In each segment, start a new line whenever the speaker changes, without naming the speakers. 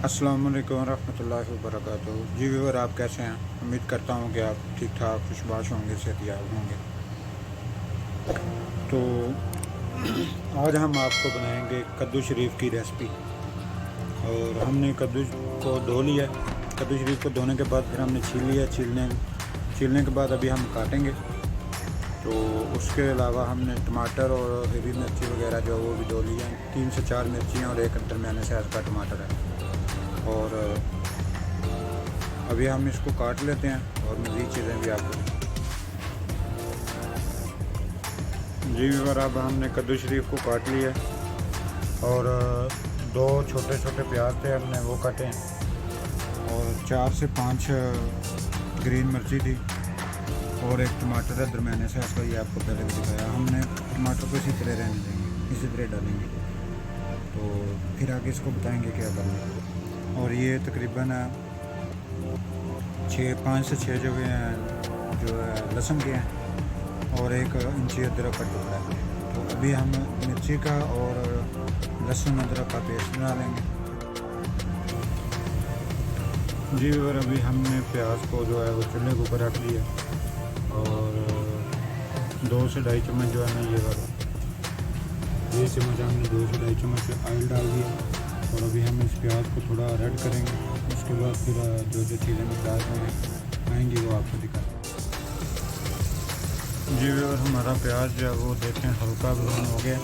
अस्सलाम वालेकुम रहमतुल्लाहि व बरकातुहू। जी व्यूअर, आप कैसे हैं? उम्मीद करता हूँ कि आप ठीक ठाक खुशबाश होंगे, सेहतयाब होंगे। तो आज हम आपको बनाएंगे कद्दू शरीफ की रेसिपी। और हमने कद्दू को धो लिया। कद्दू शरीफ को धोने के बाद फिर हमने छील लिया। छीलने के बाद अभी हम काटेंगे। तो उसके अलावा हमने टमाटर और हरी मिर्ची वगैरह जो वो भी धो लिया। 3 से 4 मिर्चियाँ और एक दरमियाने साइज़ का टमाटर है। और अभी हम इसको काट लेते हैं और मज़ीद चीज़ें भी आपको। जी व्यूअर, अब हमने कद्दू शरीफ को काट लिया। और 2 छोटे छोटे प्याज थे, हमने वो काटे हैं। और 4 से 5 ग्रीन मिर्ची थी। और एक टमाटर है दरमियाने साइज़ का, ये आपको पहले भी दिखाया। हमने टमाटर को इसी तरह रहने देंगे, इसी तरह डालेंगे। तो फिर आगे इसको बताएंगे क्या करना है। और ये तकरीबन 5 से 6 जो है लहसुन के हैं। और 1 इंची अदरक का टुकड़ा है। तो अभी हम मिर्ची का और लहसुन अदरक का पेस्ट बना लेंगे। जी, और अभी हमने प्याज को जो है वो चूल्हे के ऊपर रख लिया। और 2 से ढाई चम्मच जो है ना, ये चम्मच हमने 2 से ढाई चम्मच ऑयल डाल दिया। और अभी हम इस प्याज को थोड़ा रेड करेंगे। उसके बाद फिर जो चीज़ें मकदार में आएंगी वो आपको दिखा। जी, और हमारा प्याज जो है वो देखें हल्का ब्राउन हो गया,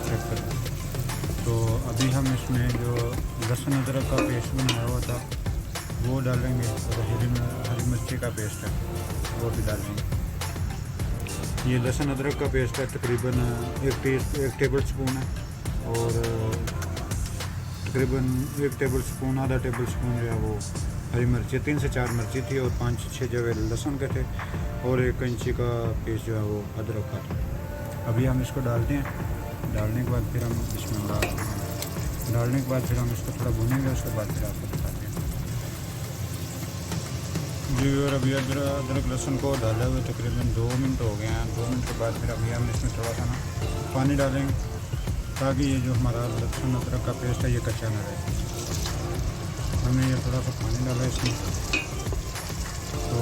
चेक करें। तो अभी हम इसमें जो लहसुन अदरक का पेस्ट बनाया हुआ था वो डालेंगे। और हरी मिर्ची का पेस्ट है वो भी डालेंगे। ये लहसुन अदरक का पेस्ट है, तकरीबन 1 टेबल स्पून है। और तकरीबन 1 टेबल स्पून, आधा टेबल स्पून जो है वो हरी मिर्ची, 3 से 4 मिर्ची थी। और 5 से 6 जो है लहसुन के थे। और 1 इंची का पेस्ट जो है वो अदरक का था। अभी हम इसको डालते हैं। डालने के बाद फिर हम इसमें डालने के बाद फिर हम इसको थोड़ा भूनेंगे। उसके बाद फिर आपको बताते हैं। जी, और अभी अदरक लहसुन को डाले हुए तकरीबन 2 मिनट हो गए हैं। 2 मिनट के बाद फिर अभी हम इसमें थोड़ा सा ना पानी डालेंगे, ताकि ये जो हमारा लहसुन अदरक का पेस्ट है ये कच्चा ना रहे। हमने ये थोड़ा सा पानी डाला इसमें। तो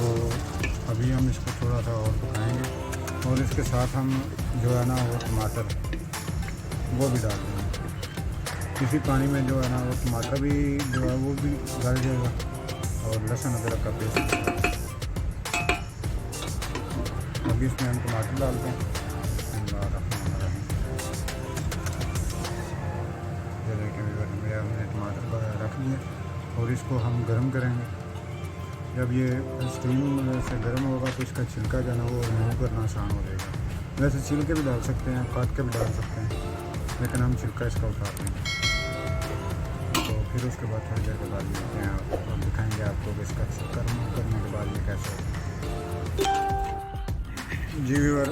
अभी हम इसको थोड़ा सा और पकाएंगे। और इसके साथ हम जो है ना वो टमाटर वो भी डाल देंगे। इसी पानी में जो है ना वो टमाटर भी जो है वो भी गल जाएगा। और लहसुन अदरक का पेस्ट। अभी इसमें हम टमाटर डालते हैं। हमने टमाटर रख लिया और इसको हम गर्म करेंगे। जब ये स्टीम से गर्म होगा तो इसका छिलका जो है ना वो रिमूव करना आसान हो जाएगा। वैसे छिल के भी डाल सकते हैं, काट के भी डाल सकते हैं, लेकिन हम छिलका इसका उतार देंगे। तो फिर उसके बाद थोड़ी देर के बाद लेते हैं और दिखाएंगे आपको कि इसका छिलका रिमूव करने के बाद ये कैसे होगा। जी व्यूअर,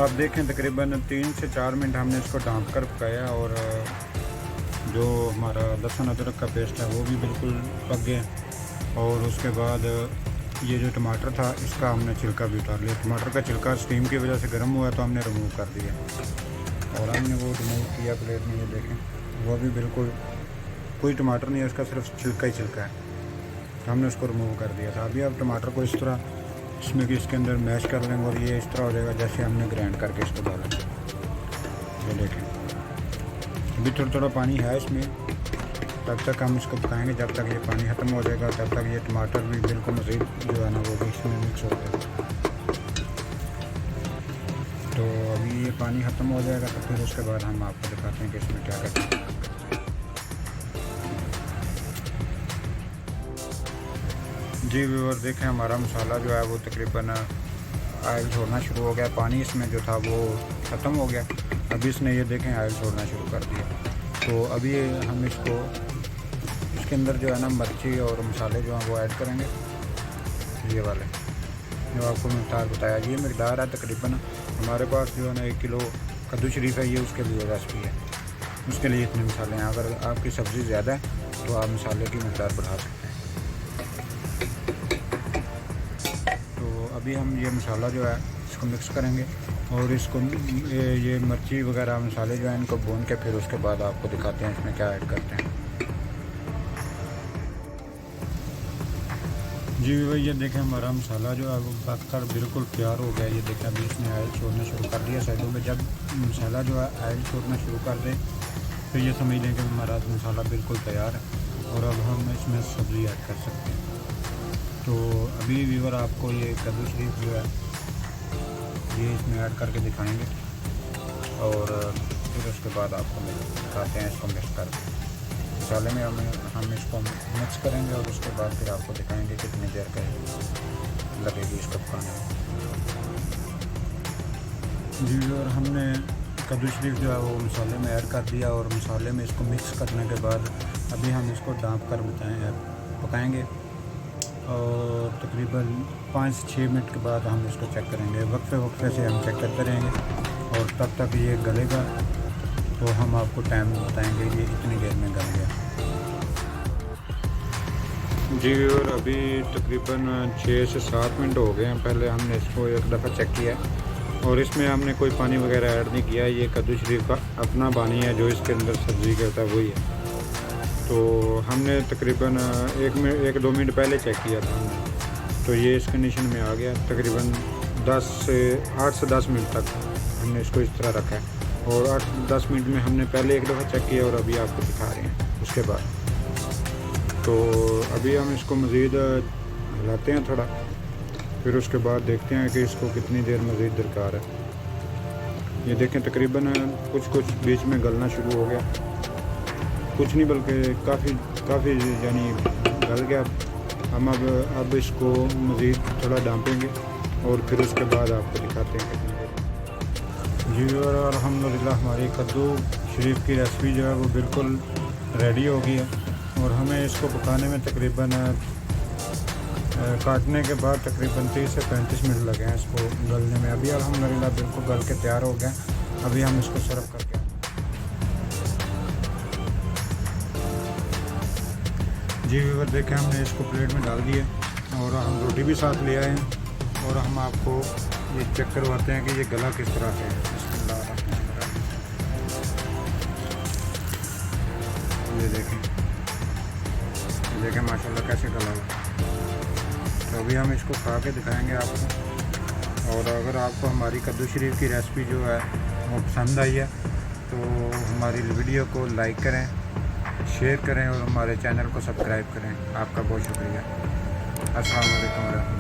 आप देखें तकरीबन 3 से 4 मिनट हमने इसको ढाँप कर पकाया। और जो हमारा लहसुन अदरक का पेस्ट है वो भी बिल्कुल पक गया। और उसके बाद ये जो टमाटर था इसका हमने छिलका भी उतार लिया। टमाटर का छिलका स्टीम की वजह से गर्म हुआ तो हमने रिमूव कर दिया। और हमने वो रिमूव किया प्लेट में, ये देखें वो भी बिल्कुल कोई टमाटर नहीं है, उसका सिर्फ छिलका ही छिलका है। तो हमने उसको रिमूव कर दिया था। अभी आप टमाटर को इस तरह इसमें कि इसके अंदर मैश कर लेंगे और ये इस तरह हो जाएगा जैसे हमने ग्राइंड करके इसको डाला। ये देखें अभी थोड़ा थोड़ा पानी है इसमें। तब तक हम इसको पकाएंगे जब तक ये पानी ख़त्म हो जाएगा। तब तक ये टमाटर भी बिल्कुल मज़ीद जो है ना वो भी इसमें मिक्स हो जाएगा। तो अभी ये पानी ख़त्म हो जाएगा तो फिर उसके बाद हम आपको दिखाते हैं कि इसमें क्या करते हैं। जी व्यूअर, देखें हमारा मसाला जो है वो तकरीबन ऑयल छोड़ना शुरू हो गया। पानी इसमें जो था वो ख़त्म हो गया। अभी इसने ये देखें ऑयल छोड़ना शुरू कर दिया। तो अभी हम इसको इसके अंदर जो है ना मिर्ची और मसाले जो हैं वो ऐड करेंगे। ये वाले जो आपको मकदार बताया, ये मकदार है तकरीबन हमारे पास जो है ना 1 किलो कद्दू शरीफ है, ये उसके लिए रेसिपी है। उसके लिए इतने मसाले हैं। अगर आपकी सब्ज़ी ज़्यादा है तो आप मसाले की मकदार बढ़ा सकते हैं। तो अभी हम ये मसाला जो है इसको मिक्स करेंगे। और इसको ये मिर्ची वगैरह मसाले जो हैं इनको भून के फिर उसके बाद आपको दिखाते हैं इसमें क्या ऐड करते हैं। जी भाई ये देखें हमारा मसाला जो है वो पककर बिल्कुल तैयार हो गया। ये देखें अभी इसने ऑयल छोड़ना शुरू कर दिया साइडों में। जब मसाला जो है ऑयल छोड़ना शुरू कर दे तो ये समझ लें कि हमारा मसाला बिल्कुल तैयार है और अब हम इसमें सब्ज़ी ऐड कर सकते हैं। तो अभी व्यूअर आपको ये कद्दू शरीफ जो है ये इसमें ऐड करके दिखाएंगे और फिर उसके बाद आपको दिखाते हैं इसको मिक्स करके। मसाले में हम इसको मिक्स करेंगे और उसके बाद फिर आपको दिखाएंगे कितनी देर का लगेगी इसको पकाने में। जी और हमने कद्दू शरीफ जो है वो मसाले में ऐड कर दिया और मसाले में इसको मिक्स करने के बाद अभी हम इसको ढाँप कर पकाएंगे और तकरीबन 5 से 6 मिनट के बाद हम इसको चेक करेंगे। वक्फे से हम चेक करते रहेंगे और तब तक ये गलेगा तो हम आपको टाइम बताएंगे ये इतनी देर में गल गया। जी और अभी तकरीबन 6 से 7 मिनट हो गए हैं। पहले हमने इसको एक दफ़ा चेक किया और इसमें हमने कोई पानी वगैरह ऐड नहीं किया। ये कद्दू शरीफ का अपना पानी है जो इसके अंदर सब्ज़ी करता है वही है। तो हमने तकरीबन 1-2 मिनट पहले चेक किया था हमने, तो ये इस कंडीशन में आ गया। तकरीबन 8 से 10 मिनट तक हमने इसको इस तरह रखा है और 8-10 मिनट में हमने पहले एक दफ़ा चेक किया और अभी आपको दिखा रहे हैं उसके बाद। तो अभी हम इसको मज़ीद हिलाते हैं थोड़ा, फिर उसके बाद देखते हैं कि इसको कितनी देर मज़ीद दरकार है। ये देखें तकरीबन कुछ बीच में गलना शुरू हो गया, कुछ नहीं बल्कि काफ़ी यानी गल गया। हम अब इसको मज़ीद थोड़ा डांपेंगे और फिर उसके बाद आपको दिखाते हैं कितनी देर। जी और अल्हम्दुलिल्लाह हमारी कद्दू शरीफ की रेसिपी जो है वो बिल्कुल रेडी हो गई है और हमें इसको पकाने में तकरीबन काटने के बाद तकरीबन 30 से 35 मिनट लगे हैं इसको गलने में। अभी अल्हम्दुलिल्लाह बिल्कुल गल के तैयार हो गया। अभी हम इसको सर्व करके जी व्यूअर देखें हमने इसको प्लेट में डाल दिए और हम रोटी भी साथ ले आए हैं और हम आपको ये चेक करवाते हैं कि ये गला किस तरह से है। ये देखें माशाल्लाह कैसे गला हुआ। तो अभी हम इसको खा के दिखाएंगे आपको। और अगर आपको हमारी कद्दू शरीफ की रेसिपी जो है वो पसंद आई है तो हमारी वीडियो को लाइक करें, शेयर करें और हमारे चैनल को सब्सक्राइब करें। आपका बहुत शुक्रिया। अस्सलाम वालेकुम।